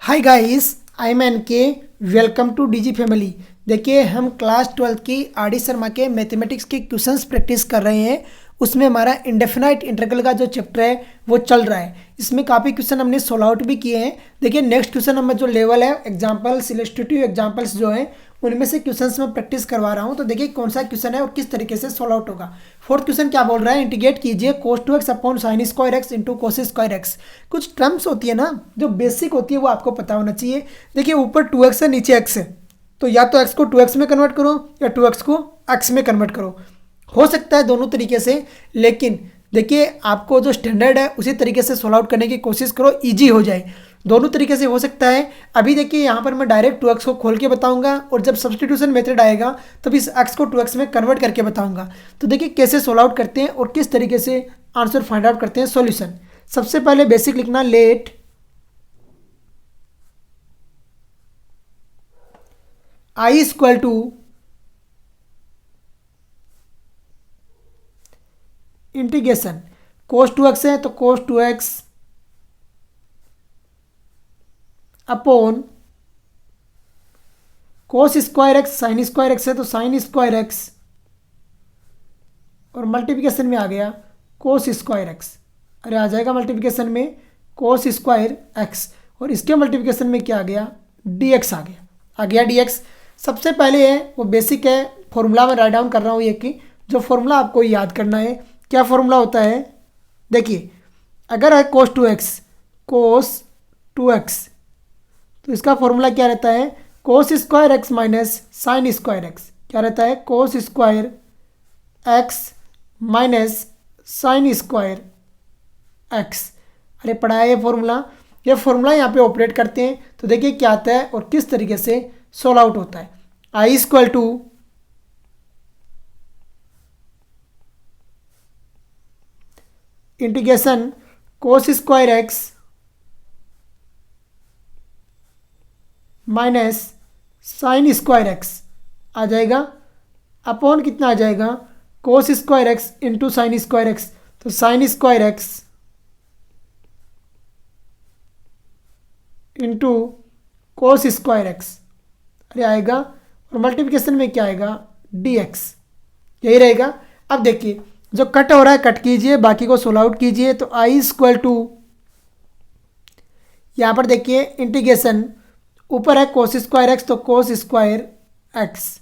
Hi guys, I am N K. Welcome to DG family. देखिए, हम class 12 की R D Sharma के mathematics के क्वेश्चंस प्रैक्टिस कर रहे हैं। उसमें हमारा इंडेफिनाइट इंटीग्रल का जो चैप्टर है वो चल रहा है। इसमें काफ़ी क्वेश्चन हमने सोल्व आउट भी किए हैं। देखिए, नेक्स्ट क्वेश्चन हमें जो लेवल है एग्जाम्पल्स, इलस्ट्रेटिव एग्जाम्पल्स जो हैं उनमें से क्वेश्चंस मैं प्रैक्टिस करवा रहा हूँ। तो देखिए कौन सा क्वेश्चन है और किस तरीके से सोल्व आउट होगा। फोर्थ क्वेश्चन क्या बोल रहा है, इंटीग्रेट कीजिए cos 2x upon sine square x into cos square x. कुछ टर्म्स होती है ना जो बेसिक होती है वो आपको पता होना चाहिए। देखिए, ऊपर 2x है, नीचे x है, तो या तो x को 2x में कन्वर्ट करो या 2x को x में कन्वर्ट करो। हो सकता है दोनों तरीके से, लेकिन देखिए आपको जो स्टैंडर्ड है उसी तरीके से सोल्व आउट करने की कोशिश करो, इजी हो जाए। दोनों तरीके से हो सकता है। अभी देखिए यहाँ पर मैं डायरेक्ट 2x को खोल के बताऊंगा और जब सब्सटीट्यूशन मेथड आएगा तब इस x को 2x में कन्वर्ट करके बताऊंगा। तो देखिए कैसे सोल्व आउट करते हैं और किस तरीके से आंसर फाइंड आउट करते हैं सॉल्यूशन। सबसे पहले बेसिक लिखना, let i equal to integration cos 2x है तो cos 2x upon cos square x, sine square x है तो साइन स्क्वायर एक्स, और मल्टीप्लिकेशन में आ गया cos स्क्वायर एक्स। अरे आ जाएगा मल्टीप्लिकेशन में cos स्क्वायर एक्स, और इसके मल्टीप्लिकेशन में क्या आ गया, dx आ गया dx। सबसे पहले है वो बेसिक है, फॉर्मूला में राइट डाउन कर रहा हूँ ये कि जो फॉर्मूला आपको याद करना है। क्या फॉर्मूला होता है, देखिए अगर है cos 2x तो इसका फॉर्मूला क्या रहता है, cos square x minus sine square x. क्या रहता है, cos square x minus sine square x. अरे पढ़ा है ये फॉर्मूला यहाँ पे ऑपरेट करते हैं। तो देखिए क्या आता है और किस तरीके से सोल्व आउट होता है। i equal to integration cos square x minus sine square x आ जाएगा, अपॉन कितना आ जाएगा, cos square x into sine square x. तो sine square x into cos square x अरे आएगा, और मल्टीप्लिकेशन में क्या आएगा, dx। यही रहेगा। अब देखिए जो कट हो रहा है कट कीजिए, बाकी को सोल्व आउट कीजिए। तो i इक्वल टू यहाँ पर देखिए इंटीग्रेशन ऊपर है कोस स्क्वायर एक्स तो कोस स्क्वायर एक्स,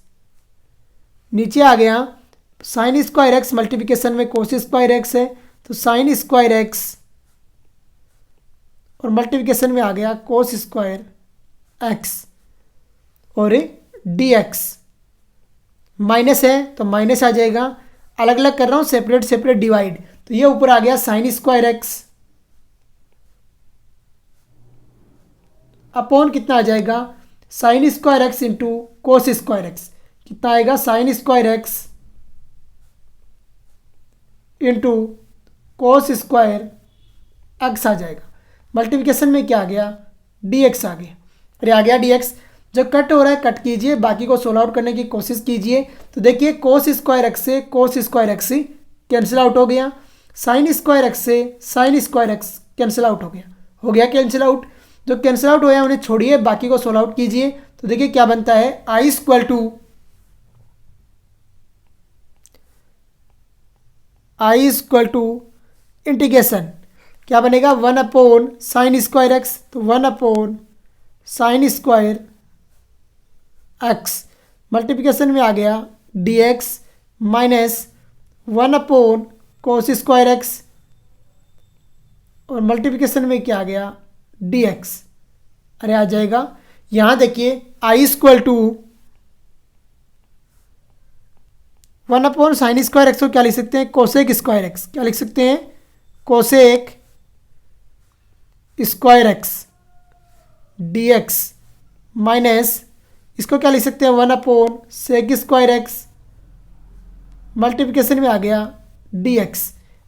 नीचे आ गया साइन स्क्वायर एक्स, मल्टीप्लिकेशन में कोस स्क्वायर एक्स है तो साइन स्क्वायर एक्स, और मल्टीप्लिकेशन में आ गया कोस स्क्वायर एक्स, और dx माइनस है तो माइनस आ जाएगा। अलग अलग कर रहा हूँ, सेपरेट सेपरेट डिवाइड। तो ये ऊपर आ गया साइन स्क्वायर एक्स अपॉन कितना आ जाएगा, sine square x into cos square x. कितना आएगा, sine square x into cos square x आ जाएगा। मल्टीप्लिकेशन में क्या आ गया, dx आ गया। अरे आ गया dx। जो कट हो रहा है कट कीजिए, बाकी को सोल्व आउट करने की कोशिश कीजिए। तो देखिए कोस स्क्वायर एक्स से कोस स्क्वायर एक्स कैंसिल आउट हो गया, साइन स्क्वायर एक्स से sign square x cancel out हो गया कैंसिल आउट। जो कैंसिल आउट होया उन्हें छोड़िए, बाकी को सोल्व आउट कीजिए। तो देखिए क्या बनता है, i इक्वल टू इंटीग्रेशन क्या बनेगा, 1 अपॉन साइन स्क्वायर एक्स, तो 1 upon sine square x, multiplication में आ गया dx माइनस 1 अपॉन कोस स्क्वायर एक्स, और मल्टीप्लिकेशन में क्या आ गया, dx। अरे आ जाएगा। यहाँ देखिए i equal to 1 upon sine square x को क्या लिख सकते हैं, कोसेक स्क्वायर एक्स। क्या लिख सकते हैं, cosec square x dx minus इसको क्या लिख सकते हैं, 1 upon sec square x, multiplication में आ गया dx।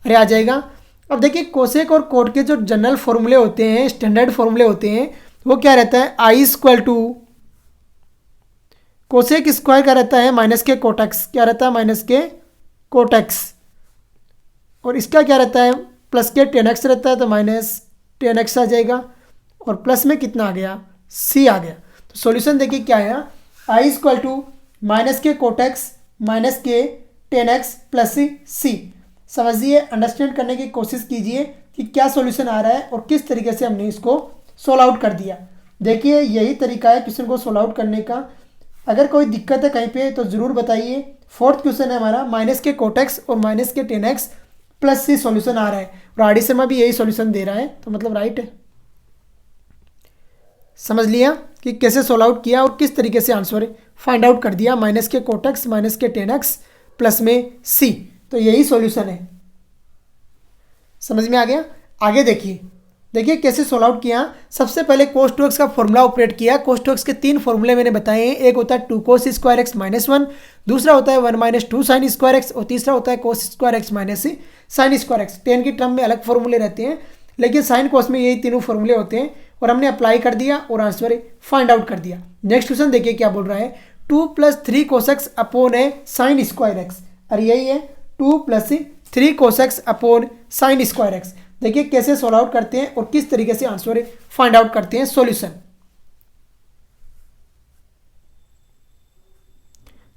अरे आ जाएगा। अब देखिए कोसेक और कोट के जो जनरल फॉर्मूले होते हैं, स्टैंडर्ड फॉर्मूले होते हैं, वो क्या रहता है, i equal to cosec square का रहता है माइनस के कोटेक्स। क्या रहता है, माइनस के कोटेक्स, और इसका क्या रहता है, प्लस के 10x रहता है तो माइनस 10x आ जाएगा, और प्लस में कितना आ गया सी आ गया। तो सॉल्यूशन देखिए क्या है, आई इक्वल टू माइनस के कोट एक्स माइनस के टेन एक्स प्लस सी। समझिए, अंडरस्टैंड करने की कोशिश कीजिए कि क्या सॉल्यूशन आ रहा है और किस तरीके से हमने इसको सोल्व आउट कर दिया। देखिए यही तरीका है क्वेश्चन को सोल्व आउट करने का। अगर कोई दिक्कत है कहीं पे तो ज़रूर बताइए। फोर्थ क्वेश्चन है हमारा, माइनस के कोट एक्स और माइनस के टेन एक्स प्लस सी सॉल्यूशन आ रहा है और आर डी शर्मा भी यही सॉल्यूशन दे रहा है, तो मतलब राइट है। समझ लिया कि कैसे सोल्व आउट किया और किस तरीके से आंसर फाइंड आउट कर दिया, माइनस के कोट एक्स माइनस के टेन एक्स प्लस में सी, तो यही सॉल्यूशन है। समझ में आ गया। आगे देखिए कैसे सोल्व आउट किया। सबसे पहले कोस टू एक्स का फॉर्मूला ऑपरेट किया। कोस टू एक्स के 3 फॉर्मूले मैंने बताए हैं। एक होता है 2 कोस स्क्वायर एक्स माइनस 1, दूसरा होता है 1 माइनस 2 साइन स्क्वायर एक्स और तीसरा होता है कोस square x minus sine square x. 10 की टर्म में अलग फॉर्मूले रहते हैं, लेकिन साइन कोस में यही तीनों फॉर्मूले होते हैं और हमने अप्लाई कर दिया और आंसर फाइंड आउट कर दिया। नेक्स्ट क्वेश्चन देखिए क्या बोल रहा है, 2 + 3 कोस एक्स अपॉन ए साइन स्क्वायर एक्स। और यही है 2 + 3 cos x upon sine square x. देखिए कैसे सोल्व आउट करते हैं और किस तरीके से आंसर फाइंड आउट करते हैं सॉल्यूशन।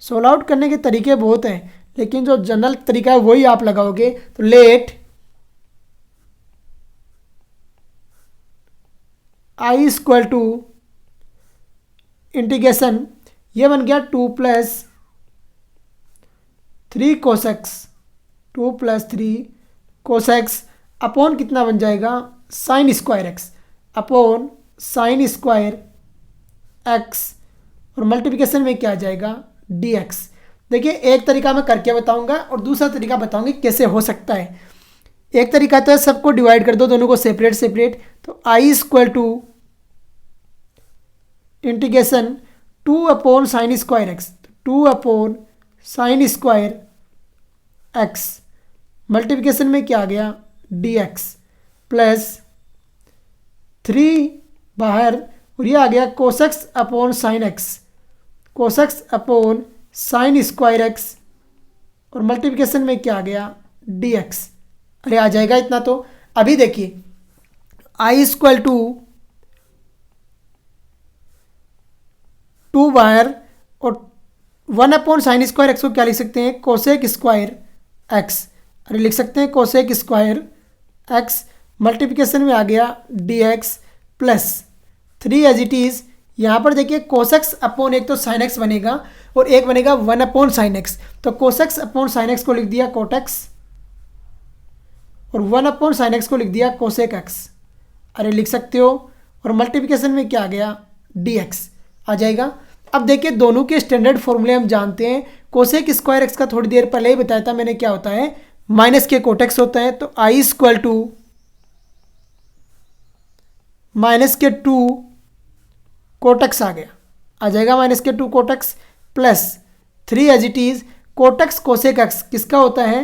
सोल्व आउट करने के तरीके बहुत हैं, लेकिन जो जनरल तरीका है वही आप लगाओगे। तो let I equal to integration, ये बन गया 2 + 3 cos x, 2 + 3 cos x upon कितना बन जाएगा, sine square x upon sine square x और मल्टीप्लिकेशन में क्या आ जाएगा, डी एक्स। देखिए एक तरीका मैं करके बताऊंगा और दूसरा तरीका बताऊंगी कैसे हो सकता है। एक तरीका तो है सबको डिवाइड कर दो, दोनों को सेपरेट सेपरेट। तो I equal to integration 2 upon sine square x, 2 upon sine square x multiplication में क्या आ गया, डी एक्स प्लस 3 बाहर और ये आ गया cos x upon sine x, cos x upon sine square x और मल्टीप्लिकेशन में क्या आ गया, डी एक्स। अरे आ जाएगा इतना तो। अभी देखिए आई इक्वल टू 2 बाहर और 1 अपॉन साइन स्क्वायर एक्स को क्या लिख सकते हैं, कोसेक स्क्वायर एक्स। अरे लिख सकते हैं कोसेक स्क्वायर एक्स मल्टीप्लिकेशन में आ गया d x plus 3 as it is. यहाँ पर देखिए कोसेक्स अपॉन एक तो साइन एक्स बनेगा और एक बनेगा 1 अपॉन साइन एक्स। तो कोसेक्स अपॉन साइन एक्स को लिख दिया कोटेक्स और 1 अपॉन साइन एक्स को लिख दिया कोसेक एक्स। अरे लिख सकते हो। और मल्टीप्लिकेशन में क्या आ गया, डी एक्स आ जाएगा। अब देखिए दोनों के स्टैंडर्ड फॉर्मूले हम जानते हैं। कोसेक स्क्वायर एक्स का थोड़ी देर पहले ही बताया था मैंने, क्या होता है, माइनस के कोटेक्स होता है। तो आई इक्वल टू माइनस के 2 कोटेक्स आ गया, आ जाएगा माइनस के 2 cot x plus 3 as it is cot x cosec x. किसका होता है,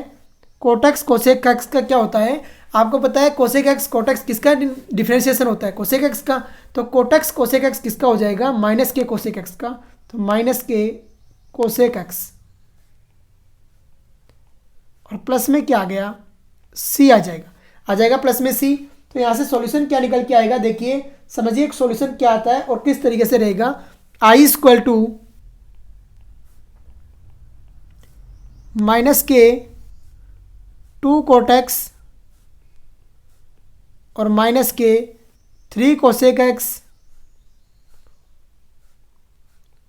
कोटेक्स कोसेक एक्स का क्या होता है आपको पता है। कोसेक एक्स कोटेक्स किसका डिफरेंशिएशन होता है, कोसेक एक्स का। तो कोटेक्स कोसेक एक्स किसका हो जाएगा, माइनस के कोसेक एक्स का। तो माइनस के कोसेक एक्स और प्लस में क्या आ गया, सी आ जाएगा प्लस में सी। तो यहाँ से सॉल्यूशन क्या निकल के आएगा, देखिए समझिए सॉल्यूशन क्या आता है और किस तरीके से रहेगा। आई इक्वल टू माइनस के 2 कोटेक्स और माइनस के 3 कोसेक एक्स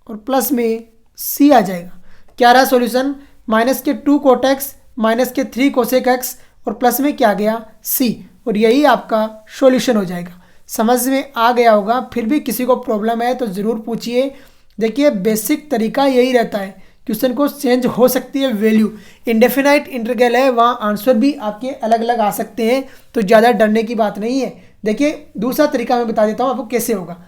और प्लस में सी आ जाएगा। क्या रहा सॉल्यूशन, माइनस के 2 कोटेक्स माइनस के 3 कोसेक एक्स और प्लस में क्या आ गया, सी। और यही आपका सॉल्यूशन हो जाएगा। समझ में आ गया होगा। फिर भी किसी को प्रॉब्लम है तो ज़रूर पूछिए। देखिए बेसिक तरीका यही रहता है, क्वेश्चन को चेंज हो सकती है वैल्यू। इंडेफिनाइट इंटीग्रल है, वहाँ आंसर भी आपके अलग अलग आ सकते हैं, तो ज़्यादा डरने की बात नहीं है। देखिए दूसरा तरीका मैं बता देता हूँ आपको कैसे होगा।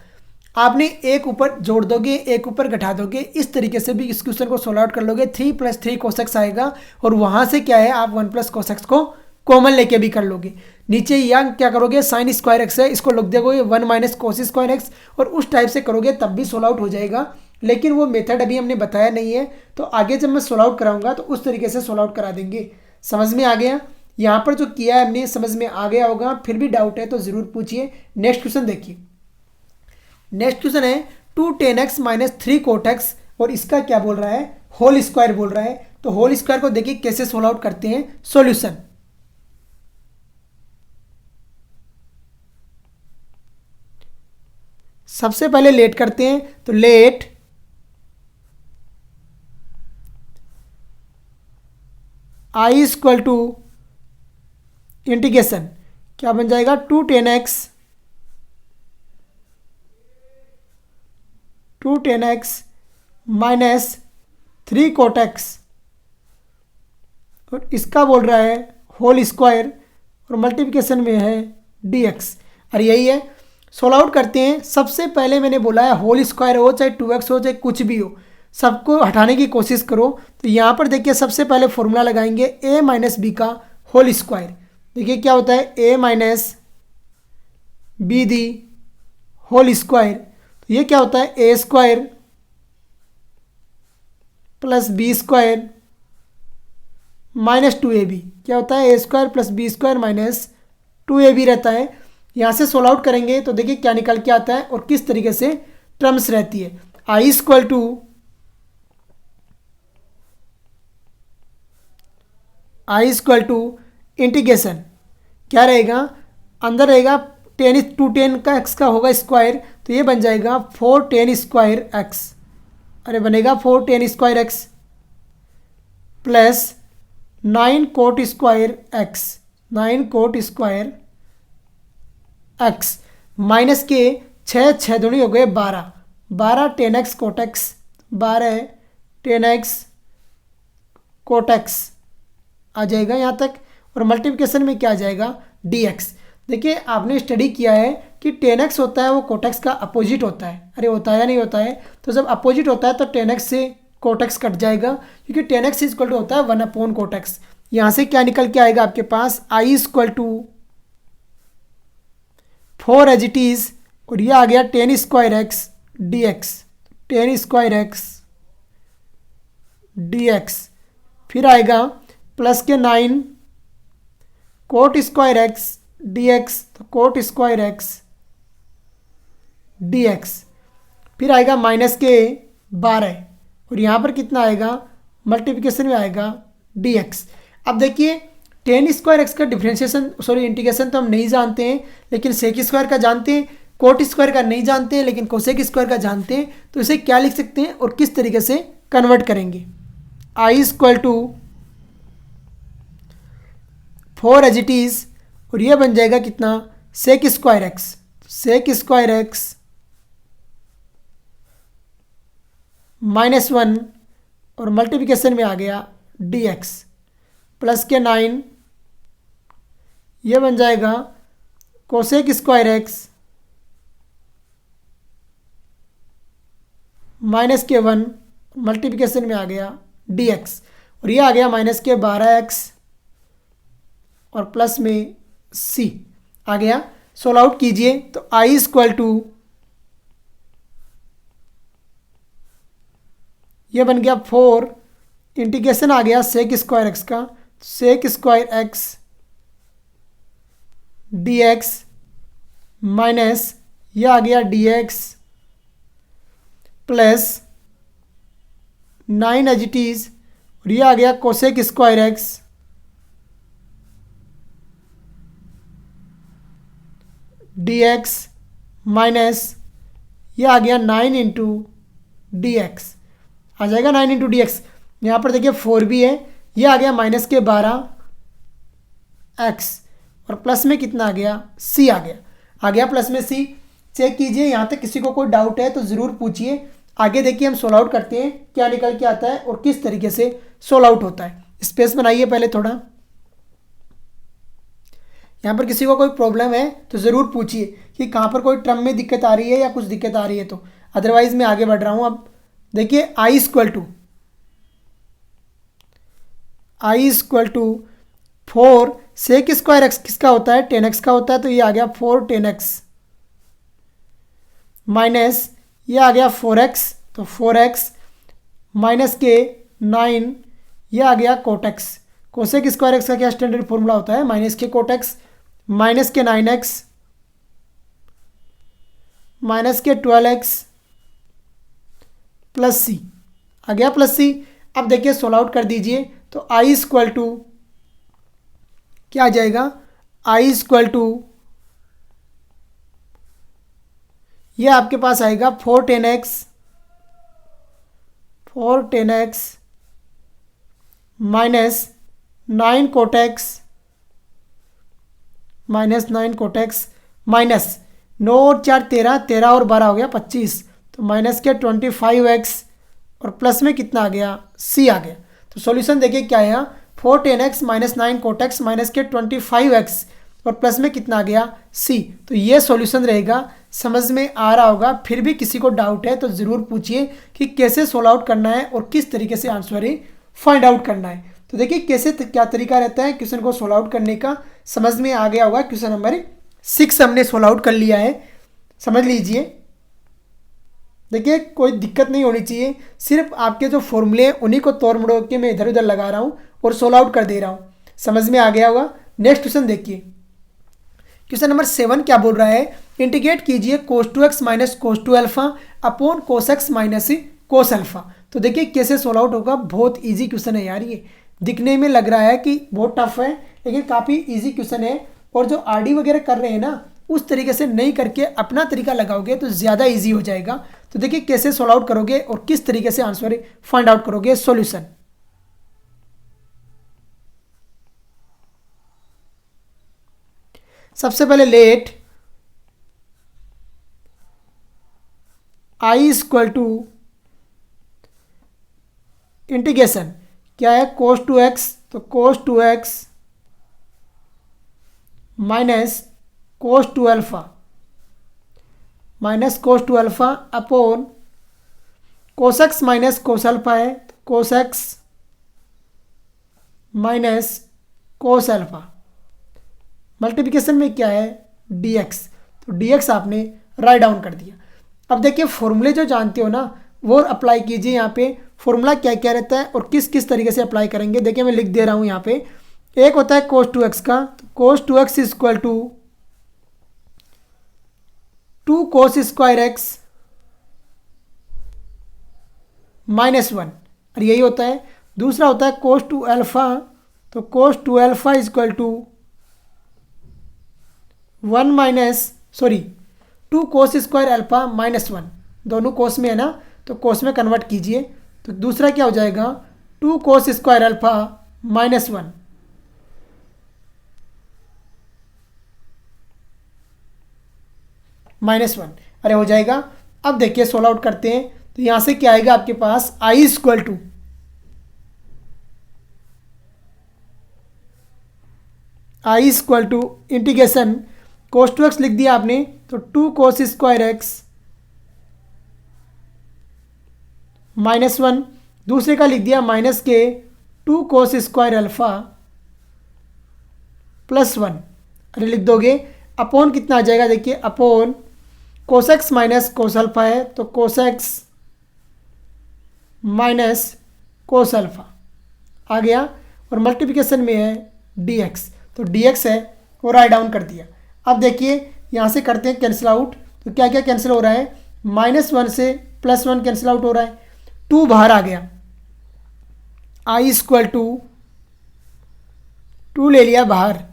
आपने एक ऊपर जोड़ दोगे, एक ऊपर घटा दोगे, इस तरीके से भी इस क्वेश्चन को सोल्व आउट कर लोगे। 3 + 3 कोसेक्स आएगा और वहाँ से क्या है, आप 1 + कोसेक्स को कॉमन लेके भी कर लोगे। नीचे यहाँ क्या करोगे, साइन स्क्वायर एक्स है, इसको लिख दोगे 1 - कोस स्क्वायर एक्स और उस टाइप से करोगे तब भी सोल्व आउट हो जाएगा। लेकिन वो मेथड अभी हमने बताया नहीं है, तो आगे जब मैं सोल्व आउट कराऊंगा तो उस तरीके से सोल्व आउट करा देंगे। समझ में आ गया। यहाँ पर जो किया है हमने समझ में आ गया होगा। फिर भी डाउट है तो ज़रूर पूछिए। नेक्स्ट क्वेश्चन देखिए, नेक्स्ट क्वेश्चन है 2 tan x minus 3 cot x और इसका क्या बोल रहा है, होल स्क्वायर बोल रहा है। तो होल स्क्वायर को देखिए कैसे सोल्व आउट करते हैं। सॉल्यूशन, सबसे पहले लेट करते हैं, तो let i equal to integration क्या बन जाएगा, 2 tan x minus 3 cot x और इसका बोल रहा है होल स्क्वायर और मल्टीप्लिकेशन में है dx। और यही है, सोल्व आउट करते हैं। सबसे पहले मैंने बोला है होल स्क्वायर हो चाहे 2x हो चाहे कुछ भी हो, सबको हटाने की कोशिश करो। तो यहाँ पर देखिए सबसे पहले फॉर्मूला लगाएंगे a माइनस बी का होल स्क्वायर। देखिए क्या होता है, a minus B the whole square. तो ये क्या होता है, a square plus B square minus 2ab। क्या होता है, a square plus B square minus 2ab रहता है। यहाँ से सोल्व आउट करेंगे तो देखिए क्या निकल के आता है और किस तरीके से टर्म्स रहती है। i इक्वल टू इंटीग्रेशन क्या रहेगा, अंदर रहेगा टेन 2 tan का x का होगा स्क्वायर, तो ये बन जाएगा 4 tan स्क्वायर x। अरे बनेगा 4 tan square x plus 9 cot square x, 9 cot square x minus के 6 दूनी हो गए 12 tan x cot x, 12 tan x cot x आ जाएगा यहाँ तक। और मल्टीप्लिकेशन में क्या आ जाएगा, dx। देखिए आपने स्टडी किया है कि tan x होता है वो cot x का अपोजिट होता है। अरे होता है या नहीं होता है, तो जब अपोजिट होता है तो tan x से cot x कट जाएगा, क्योंकि tan x इक्वल टू होता है 1/cot x। यहाँ से क्या निकल के आएगा आपके पास, i equal to 4 as it is और ये आ गया tan square x dx, tan square x dx। फिर आएगा प्लस के 9 cot स्क्वायर x dx, तो cot स्क्वायर x dx। फिर आएगा माइनस के 12 और यहाँ पर कितना आएगा, मल्टीप्लिकेशन में आएगा dx। अब देखिए tan स्क्वायर x का डिफ्रेंशिएशन इंटीग्रेशन तो हम नहीं जानते हैं, लेकिन सेक स्क्वायर का जानते हैं, कोट स्क्वायर का नहीं जानते हैं, लेकिन कोसेक स्क्वायर का जानते हैं। तो इसे क्या लिख सकते हैं और किस तरीके से कन्वर्ट करेंगे, i equal to 4 as it is और ये बन जाएगा कितना, sec square x, sec square x -1 और मल्टीप्लिकेशन में आ गया dx प्लस के 9, ये बन जाएगा कोसेक स्क्वायर x माइनस के 1 मल्टीप्लिकेशन में आ गया dx और ये आ गया माइनस के 12x और प्लस में c आ गया। सोल्व आउट कीजिए तो i इक्वल टू ये बन गया 4 इंटीग्रेशन आ गया सेक स्क्वायर x का, sec square x dx minus ये आ गया dx plus 9 as it is और ये आ गया cosec square x dx minus ये आ गया 9 इंटू dx आ जाएगा 9 इंटू dx। यहाँ पर देखिए 4 भी है, ये आ गया माइनस के 12 x और प्लस में कितना आ गया, c आ गया प्लस में c। चेक कीजिए, यहाँ तक किसी को कोई डाउट है तो ज़रूर पूछिए। आगे देखिए हम सोल्व आउट करते हैं क्या निकल के आता है और किस तरीके से सोल्व आउट होता है। स्पेस बनाइए पहले थोड़ा, यहाँ पर किसी को कोई प्रॉब्लम है तो ज़रूर पूछिए कि कहाँ पर कोई टर्म में दिक्कत आ रही है या कुछ दिक्कत आ रही है, तो अदरवाइज़ मैं आगे बढ़ रहा हूँ। अब देखिए i equal to 4 sec square x किसका होता है, tan x का होता है, तो ये आ गया 4 tan x माइनस ये आ गया 4x, तो 4x माइनस के 9 ये आ गया cot x। Cosec square x का क्या स्टैंडर्ड फॉर्मूला होता है, माइनस के cot x माइनस के 9x माइनस के 12x प्लस सी आ गया, प्लस सी। अब देखिए सोल्व आउट कर दीजिए तो i इक्वल टू क्या आ जाएगा, i इक्वल टू ये आपके पास आएगा 4 10x minus 9 cot x minus 9 cot x minus 9 और 4 13, 13 और 12 हो गया 25, तो माइनस के 25x और प्लस में कितना आ गया, c आ गया। तो सॉल्यूशन देखिए क्या आया, 4 10x माइनस 9 कोटेक्स माइनस के 25x और प्लस में कितना आ गया, c। तो ये सॉल्यूशन रहेगा, समझ में आ रहा होगा। फिर भी किसी को डाउट है तो ज़रूर पूछिए कि कैसे सोल्व आउट करना है और किस तरीके से आंसर फाइंड आउट करना है। तो देखिए कैसे क्या तरीका रहता है क्वेश्चन को सोल्व आउट करने का, समझ में आ गया होगा। क्वेश्चन नंबर 6 हमने सोल्व आउट कर लिया है, समझ लीजिए। देखिए कोई दिक्कत नहीं होनी चाहिए, सिर्फ आपके जो फॉर्मूले हैं उन्हीं को तोड़ मड़ोड़ के मैं इधर उधर लगा रहा हूँ और सोल्व आउट कर दे रहा हूँ, समझ में आ गया होगा। नेक्स्ट क्वेश्चन देखिए, क्वेश्चन नंबर 7 क्या बोल रहा है, इंटीग्रेट कीजिए cos 2x minus cos 2 alpha upon कोस एक्स माइनस कोस अल्फा। तो देखिए कैसे सोल्व आउट होगा, बहुत इजी क्वेश्चन है यार। ये दिखने में लग रहा है कि बहुत टफ है, लेकिन काफ़ी इजी क्वेश्चन है। और जो आरडी वगैरह कर रहे हैं ना, उस तरीके से नहीं करके अपना तरीका लगाओगे तो ज़्यादा इजी हो जाएगा। तो देखिए कैसे सोल्व आउट करोगे और किस तरीके से आंसर फाइंड आउट करोगे सॉल्यूशन। सबसे पहले let i equal to integration क्या है, cos 2x, तो cos 2x minus cos 2 alpha minus cos 2 alpha upon cos x minus cos alpha है, तो cos x minus cos alpha multiplication में क्या है dx, तो dx आपने राइट डाउन कर दिया। अब देखिए फॉर्मूले जो जानते हो ना वो अप्लाई कीजिए। यहाँ पे फॉर्मूला क्या क्या रहता है और किस किस तरीके से अप्लाई करेंगे, देखिए मैं लिख दे रहा हूँ यहाँ पे। एक होता है cos 2x का, तो cos 2x equal to 2 cos square x minus 1, और यही होता है। दूसरा होता है cos 2 अल्फा, तो cos 2 alpha equal to 2 cos square alpha minus 1, दोनों कोस में है ना, तो कोस में कन्वर्ट कीजिए। तो दूसरा क्या हो जाएगा 2 cos square alpha minus 1 minus 1, अरे हो जाएगा। अब देखिए सोल्व आउट करते हैं, तो यहाँ से क्या आएगा आपके पास i equal to integration cos 2x लिख दिया आपने, तो 2 cos स्क्वायर एक्स माइनस 1, दूसरे का लिख दिया माइनस के 2 cos स्क्वायर अल्फा प्लस 1, अरे लिख दोगे अपॉन कितना आ जाएगा, देखिए upon cos x minus cos alpha है, तो cos x minus cos alpha आ गया, और मल्टीप्लिकेशन में है dx, तो dx है वो राइट डाउन कर दिया। अब देखिए यहाँ से करते हैं कैंसिल आउट, तो क्या क्या कैंसिल हो रहा है, -1 से +1 कैंसिल आउट हो रहा है, 2 बाहर आ गया, i इक्वल टू 2 ले लिया बाहर,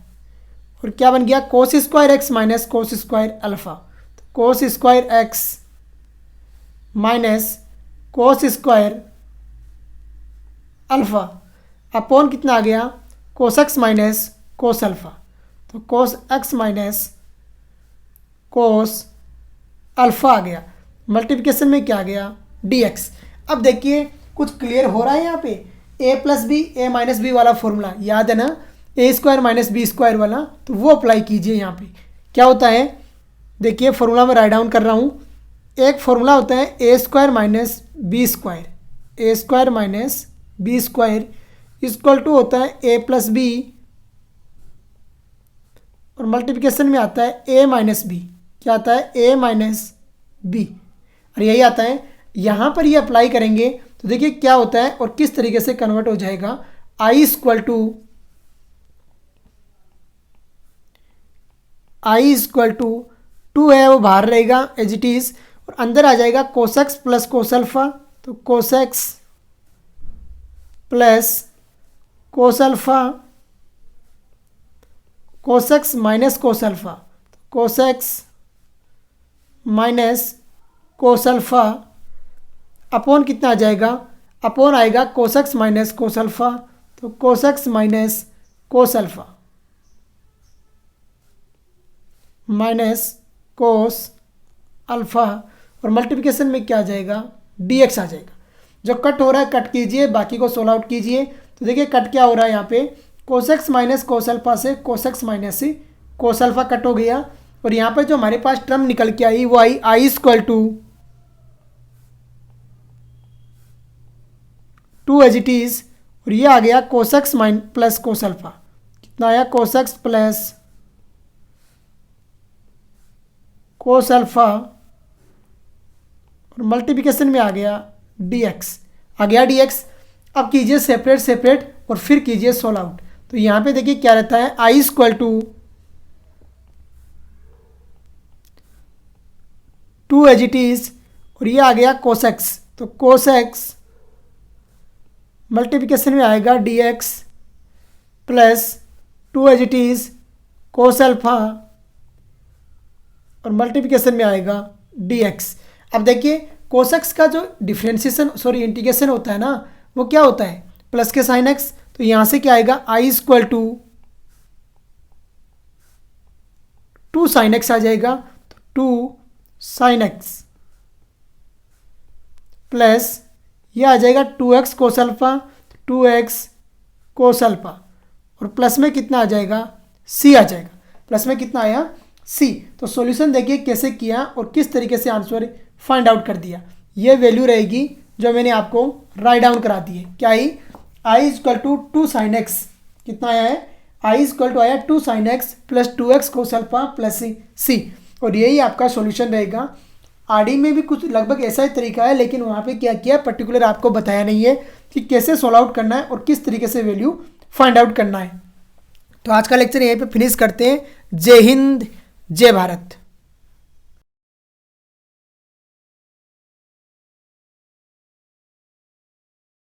और क्या बन गया cos square x minus cos square alpha, तो cos square x minus cos square alpha upon कितना आ गया cos x minus cos alpha, तो cos x minus cos alpha आ गया, मल्टीप्लिकेशन में क्या आ गया dx। अब देखिए कुछ क्लियर हो रहा है यहाँ पे, a plus B A minus B वाला फॉर्मूला याद है ना, A square minus B square वाला, तो वो अप्लाई कीजिए। यहाँ पे क्या होता है, देखिए फॉर्मूला में राइट डाउन कर रहा हूँ। एक फॉर्मूला होता है a square minus B square, a square minus B square equal to होता है ए प्लस बी, और मल्टीप्लिकेशन में आता है ए माइनस बी, क्या आता है ए माइनस बी, और यही आता है। यहाँ पर ये अप्लाई करेंगे तो देखिए क्या होता है और किस तरीके से कन्वर्ट हो जाएगा, i इक्वल टू 2 है वो बाहर रहेगा एज इट इज़, और अंदर आ जाएगा कोसेक्स प्लस कोस अल्फा, तो cos x plus cos alpha, cos x minus cos alpha, cos x minus cos alpha upon कितना आ जाएगा, अपॉन आएगा कोसेक्स माइनस कोस अल्फा, तो cos x minus cos alpha minus cos alpha, और मल्टीप्लिकेशन में क्या आ जाएगा, dx आ जाएगा। जो कट हो रहा है कट कीजिए, बाकी को सोल्व आउट कीजिए। तो देखिए कट क्या हो रहा है यहाँ पे, कोसेक्स माइनस कोस अल्फा से कोसेक्स माइनस कोस अल्फा कट हो गया, और यहाँ पर जो हमारे पास टर्म निकल के आई वो I I equal to 2 as it is, और ये आ गया कोसेक्स प्लस कोस अल्फा, कितना आया कोसेक्स प्लस कोस अल्फा, और मल्टीप्लिकेशन में आ गया dx, आ गया dx। अब कीजिए सेपरेट सेपरेट और फिर कीजिए सोल्व आउट। तो यहाँ पे देखिए क्या रहता है, I equal to 2 as it is, और ये आ गया कोसेक्स, तो कोसेक्स मल्टीप्लिकेशन में आएगा dx plus 2 as it is cos alpha, और मल्टीप्लिकेशन में आएगा dx। अब देखिए कोसेक्स का जो डिफ्रेंशिएशन इंटीग्रेशन होता है ना, वो क्या होता है, प्लस के साइन x, तो यहाँ से क्या आएगा आई इक्वल टू 2 साइन x आ जाएगा, तो 2 साइन x प्लस ये आ जाएगा 2x cos alpha, 2x cos alpha, और प्लस में कितना आ जाएगा, c आ जाएगा। प्लस में कितना आया, c। तो सॉल्यूशन देखिए कैसे किया और किस तरीके से आंसर फाइंड आउट कर दिया। ये वैल्यू रहेगी जो मैंने आपको राइट डाउन करा दी है। क्या I, I equal to 2 sine x, कितना आया है, आई इक्वल टू आया 2 sine x plus 2x cos alpha plus c, और यही आपका सॉल्यूशन रहेगा। आरडी में भी कुछ लगभग ऐसा ही तरीका है, लेकिन वहाँ पे क्या किया पर्टिकुलर आपको बताया नहीं है कि कैसे सॉल्व आउट करना है और किस तरीके से वैल्यू फाइंड आउट करना है। तो आज का लेक्चर यहीं पे फिनिश करते हैं। जय हिंद, जय भारत।